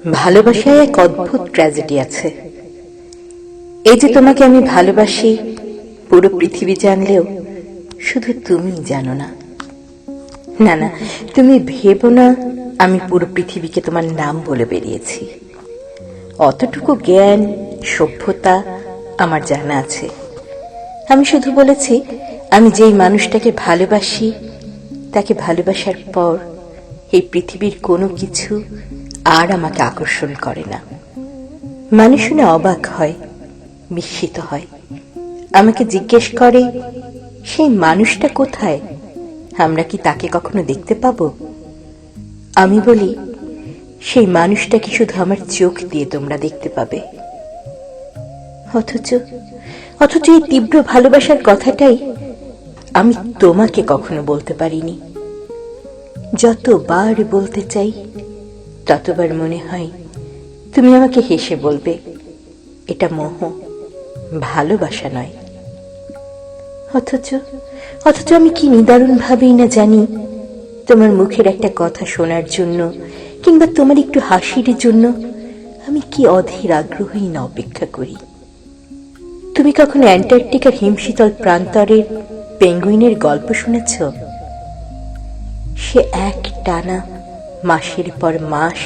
ভালোবাসায় এক অদ্ভুত ট্র্যাজেডি আছে। এই যে তোমাকে আমি ভালোবাসি, পুরো পৃথিবী জানলেও শুধু তুমিই জানো না। না না, তুমি ভেবো না আমি পুরো পৃথিবীকে তোমার নাম বলে বেরিয়েছি। অতটুকু জ্ঞান, সভ্যতা আমার জানা আছে। আমি শুধু বলেছি, আমি যেই মানুষটাকে ভালোবাসি, তাকে ভালোবাসার পর এই পৃথিবীর কোনো কিছু আর আমাকে আকর্ষণ করে না। মানুষ শুনে অবাক হয়, বিস্মিত হয়, আমাকে জিজ্ঞেস করে সেই মানুষটা কোথায়, আমরা কি তাকে কখনো দেখতে পাবো? আমি বলি, সেই মানুষটাকে শুধু আমার চোখ দিয়ে তোমরা দেখতে পাবে। অথচ এই তীব্র ভালোবাসার কথাটাই আমি তোমাকে কখনো বলতে পারিনি। যতবার বলতে চাই ততবার মনে হয় তুমি আমাকে হেসে বলবে, এটা মোহ, ভালোবাসা নয়। অথচ আমি কি নিদারুণ ভাবেই না জানি, তোমার মুখের একটা কথা শোনার জন্য কিংবা তোমার একটু হাসির জন্য আমি কি অধীর আগ্রহী না অপেক্ষা করি। তুমি কখনো অ্যান্টার্কটিকার হিমশীতল প্রান্তরের পেঙ্গুইনের গল্প শুনেছ? সে এক টানা মাসের পর মাস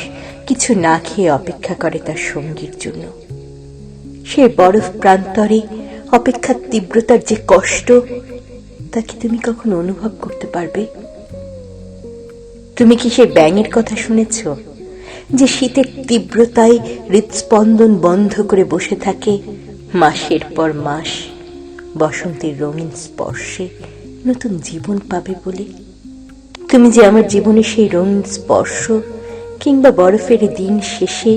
কিছু না খেয়ে অপেক্ষা করে তার সঙ্গীর জন্য। সে বরফ প্রান্তরে অপেক্ষার তীব্রতার যে কষ্ট, তা কি তুমি কখনো অনুভব করতে পারবে? তুমি কি সে ব্যাঙের কথা শুনেছ, যে শীতের তীব্রতায় হৃদস্পন্দন বন্ধ করে বসে থাকে মাসের পর মাস, বসন্তের রঙিন স্পর্শে নতুন জীবন পাবে বলে? তুমি যে আমার জীবনে সেই রঙিন স্পর্শ কিংবা বরফের দিন শেষে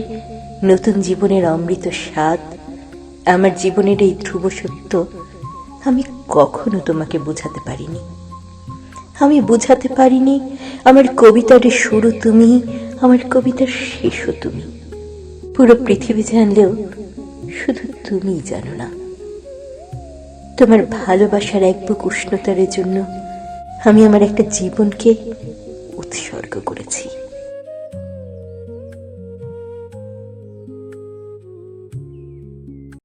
নতুন জীবনের অমৃত স্বাদ, আমার জীবনের এই ধ্রুব সত্য আমি কখনো তোমাকে বোঝাতে পারিনি। আমি বোঝাতে পারিনি আমার কবিতার শুরু তুমি, আমার কবিতার শেষও তুমি। পুরো পৃথিবী জানলেও শুধু তুমিই জানো না। তোমার ভালোবাসার এক বুক উষ্ণতার জন্য আমি আমার একটা জীবনকে উৎসর্গ করেছি।